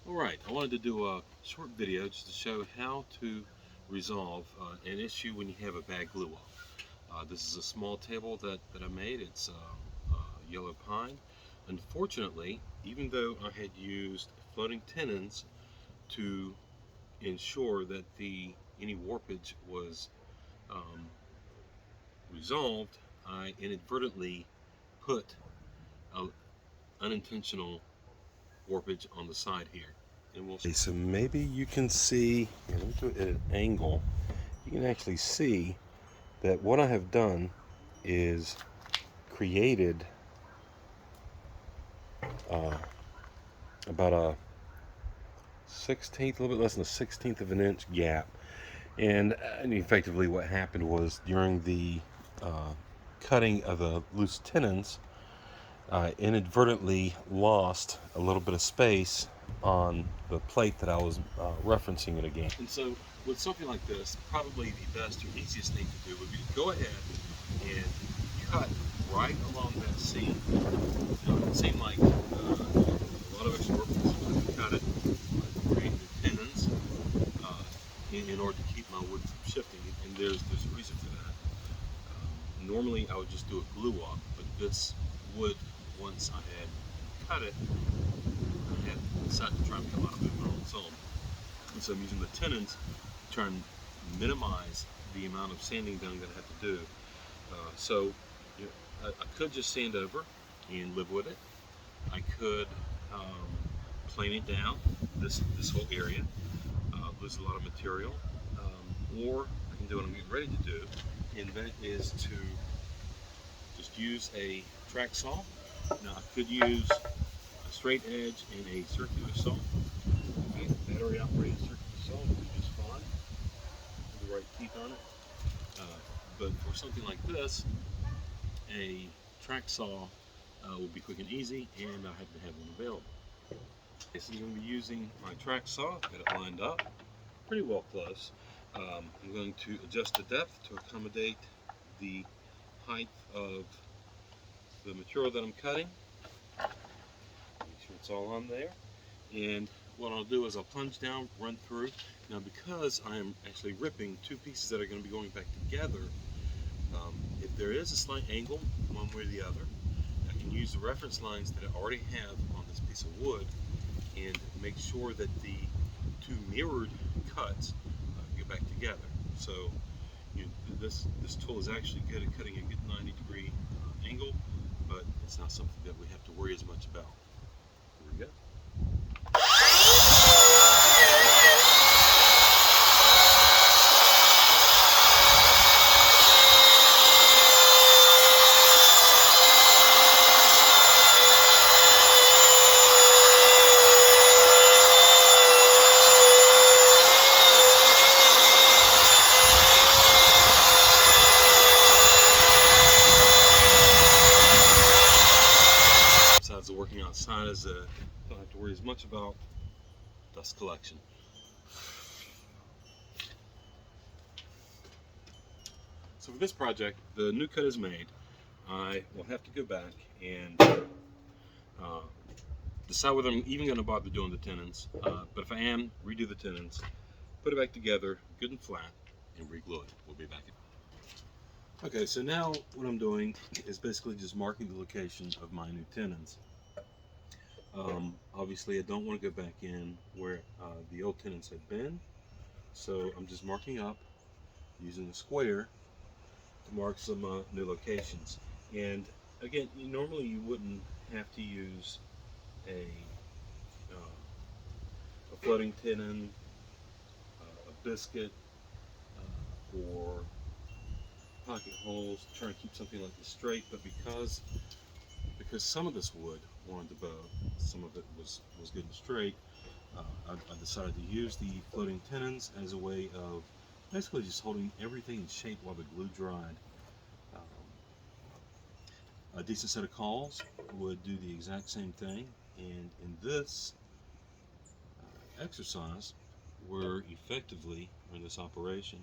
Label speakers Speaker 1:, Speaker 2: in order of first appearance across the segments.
Speaker 1: Alright, I wanted to do a short video just to show how to resolve an issue when you have a bad glue up. This is a small table that I made. It's yellow pine. Unfortunately, even though I had used floating tenons to ensure that any warpage was um, resolved, I inadvertently put a unintentional warpage on the side here. And we'll so maybe you can see, let me do it at an angle, you can actually see that what I have done is created about a 16th, a little bit less than a 16th of an inch gap. And effectively what happened was during the cutting of the loose tenons, I inadvertently lost a little bit of space on the plate that I was referencing it again. And so with something like this, probably the best or easiest thing to do would be to go ahead and cut right along that seam. Now, it seemed like a lot of extra work was cut it, create the tenons in order to keep my wood from shifting, and there's a reason for that. Normally I would just do a glue up, but this wood, once I had cut it, I had decided to try and come out of it on its own. And so I'm using the tenons to try and minimize the amount of sanding down that I have to do. So you know, I could just sand over and live with it. I could plane it down, this whole area, lose a lot of material, or I can do what I'm getting ready to do, and that is to just use a track saw. Now I could use a straight edge and a circular saw. A battery operated circular saw would be just fine with the right teeth on it. But for something like this, a track saw will be quick and easy, and I happen to have one available. Okay, so I'm going to be using my track saw, got it lined up pretty well close. I'm going to adjust the depth to accommodate the height of the material that I'm cutting. Make sure it's all on there. And what I'll do is I'll plunge down, run through. Now because I am actually ripping two pieces that are going to be going back together, if there is a slight angle one way or the other, I can use the reference lines that I already have on this piece of wood and make sure that the two mirrored cuts go back together. So this tool is actually good at cutting a good 90-degree angle, but it's not something that we have to worry as much about. Here we go. Besides the working outside, is don't have to worry as much about dust collection. So for this project, the new cut is made. I will have to go back and decide whether I'm even going to bother doing the tenons. But if I am, redo the tenons, put it back together, good and flat, and re-glue it. We'll be back. Okay, so now what I'm doing is basically just marking the location of my new tenons. Obviously I don't want to go back in where the old tenons had been, so I'm just marking up using a square to mark some new locations. And again, normally you wouldn't have to use a floating tenon, a biscuit, or pocket holes to try and keep something like this straight, but because some of this wood wanted to bow, some of it was good and straight, I decided to use the floating tenons as a way of basically just holding everything in shape while the glue dried. A decent set of cauls would do the exact same thing, and in this exercise, in this operation,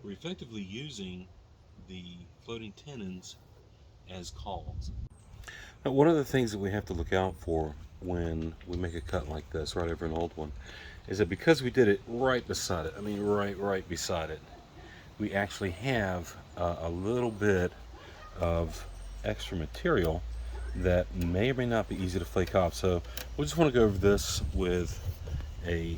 Speaker 1: we're effectively using the floating tenons as cauls. Now, one of the things that we have to look out for when we make a cut like this right over an old one is that because we did it right beside it, I mean right beside it, we actually have a little bit of extra material that may or may not be easy to flake off. So we just want to go over this with a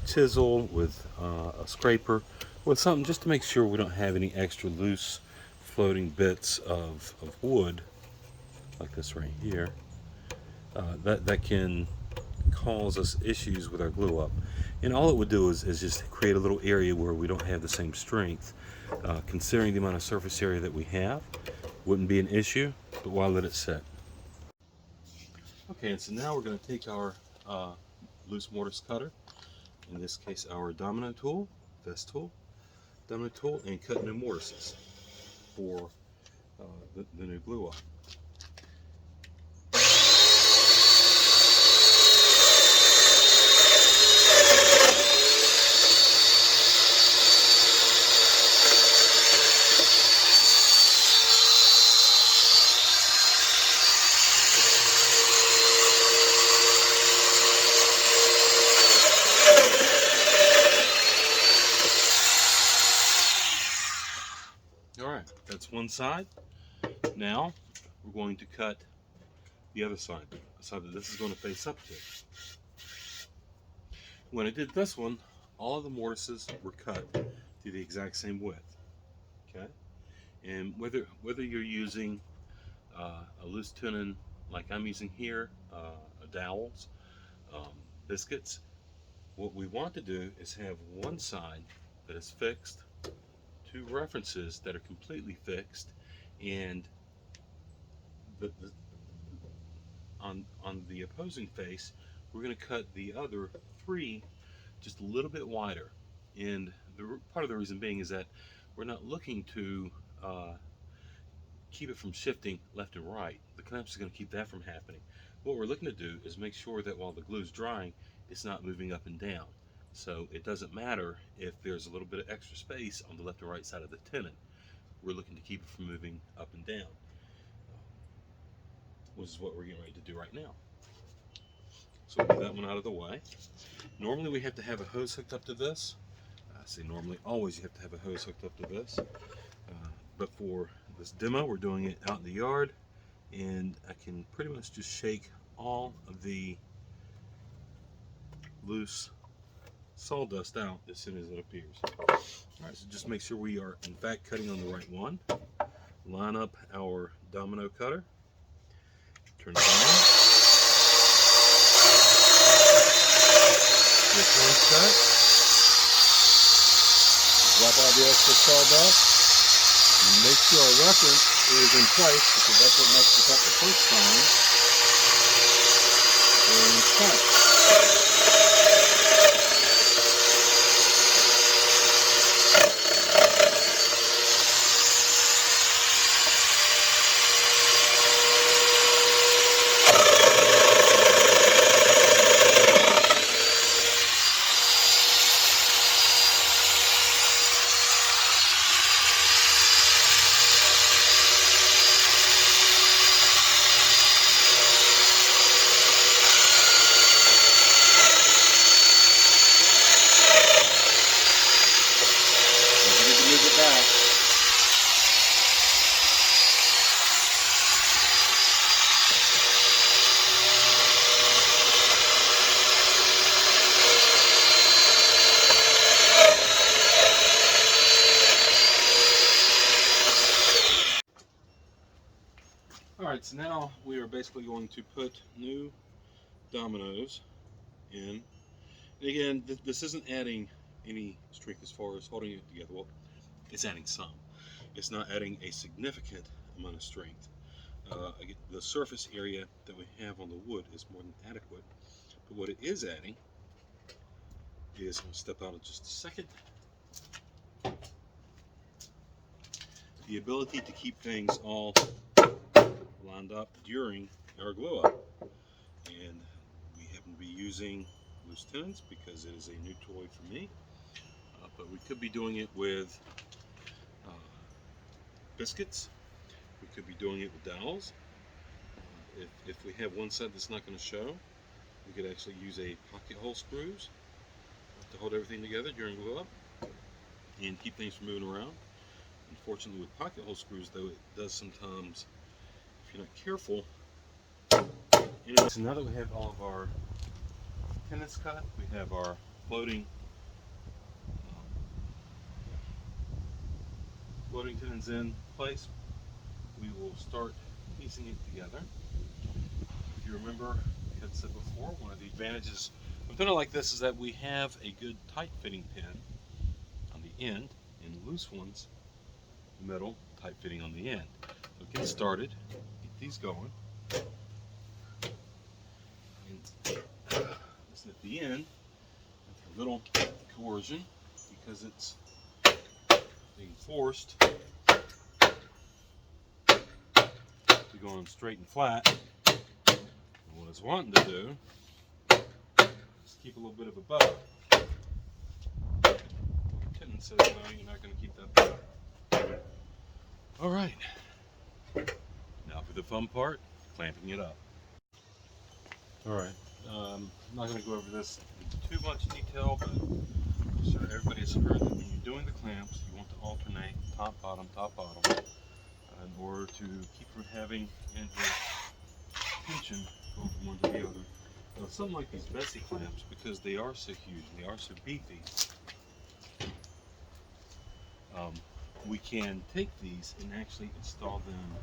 Speaker 1: chisel, with a scraper, with something just to make sure we don't have any extra loose floating bits of wood like this right here that can cause us issues with our glue up. And all it would do is just create a little area where we don't have the same strength. Considering the amount of surface area that we have, wouldn't be an issue, but why let it sit? Okay, and so now we're going to take our loose mortise cutter, in this case our domino tool, vest tool, domino tool, and cut new mortises for the new glue up. Alright, that's one side. Now we're going to cut the other side, the side that this is going to face up to. When I did this one, all of the mortises were cut to the exact same width. Okay, and whether you're using a loose tenon like I'm using here, dowels, biscuits, what we want to do is have one side that is fixed, two references that are completely fixed, and the on the opposing face, we're going to cut the other three just a little bit wider. And part of the reason being is that we're not looking to keep it from shifting left and right. The clamps is going to keep that from happening. What we're looking to do is make sure that while the glue is drying, it's not moving up and down. So it doesn't matter if there's a little bit of extra space on the left and right side of the tenon. We're looking to keep it from moving up and down, which is what we're getting ready to do right now. So we'll get that one out of the way. Normally we have to have a hose hooked up to this. I say normally, always you have to have a hose hooked up to this. But for this demo, we're doing it out in the yard, and I can pretty much just shake all of the loose sawdust out as soon as it appears. Alright, so just make sure we are in fact cutting on the right one. Line up our domino cutter, turn it on. This one's cut. Drop all the extra sawdust. And make sure our reference is in place because that's what messed us up the first time. And cut. Alright, so now we are basically going to put new dominoes in. And again, this isn't adding any strength as far as holding it together. Well, it's adding some. It's not adding a significant amount of strength. The surface area that we have on the wood is more than adequate. But what it is adding is, I'm going to step out in just a second, the ability to keep things all lined up during our glue up. And we happen to be using loose tenons because it is a new toy for me. But we could be doing it with biscuits. We could be doing it with dowels. If we have one side that's not going to show, We could actually use a pocket hole screws to hold everything together during glue up and keep things from moving around. Unfortunately, with pocket hole screws, though, it does sometimes, if you're not careful. Anyway, so now that we have all of our tenons cut, we have our floating tenons in place, we will start piecing it together. If you remember, I had said before, one of the advantages of doing it like this is that we have a good tight fitting pin on the end and loose ones in the middle, tight fitting on the end. So get started, get these going. And listen at the end, a little coercion because it's being forced to go on straight and flat. And what it's wanting to do is keep a little bit of a bow. Tenon says no, you're not going to keep that bow. All right. Now for the fun part, clamping it up. All right. I'm not going to go over this in too much detail, but I'm sure everybody's heard that when you're doing the clamps, you want to alternate top, bottom, in order to keep from having tension go from one to the other. Now, something like these Bessie clamps, because they are so huge and they are so beefy, we can take these and actually install them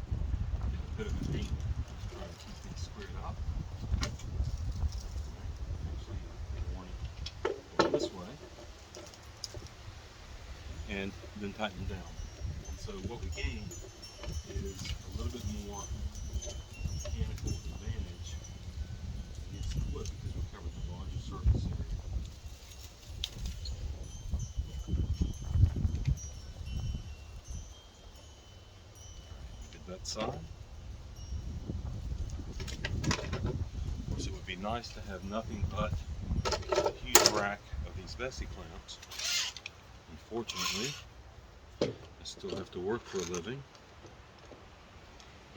Speaker 1: at a bit of an angle to try to keep things squared up. Actually, I want it going this way, and then tighten them down. And so what we gain is a little bit more mechanical advantage against the wood because we covered the larger surface area. Did that side. Of course, it would be nice to have nothing but a huge rack of these Bessie clamps. Unfortunately, I still have to work for a living,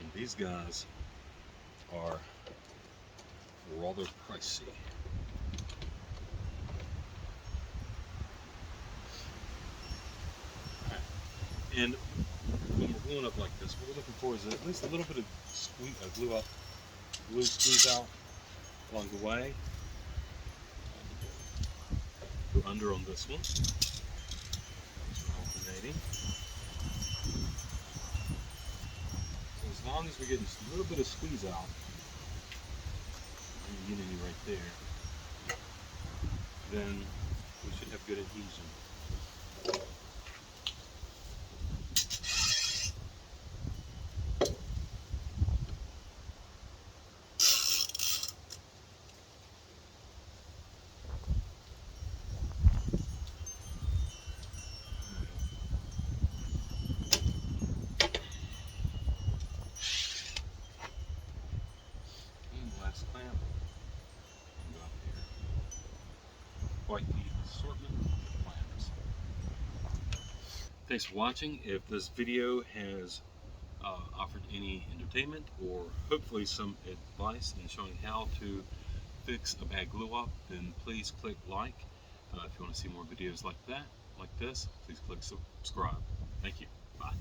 Speaker 1: and these guys are rather pricey. And when we're gluing up like this, what we're looking for is at least a little bit of glue squeeze out along the way. Go under on this one. Alternating. So as long as we're getting just a little bit of squeeze out, unity right there, then we should have good adhesion. Last clamp, and go up here. Quite the assortment of clamps. Thanks for watching. If this video has offered any entertainment or hopefully some advice in showing how to fix a bad glue up, then please click like. If you want to see more videos like this, please click subscribe. Thank you.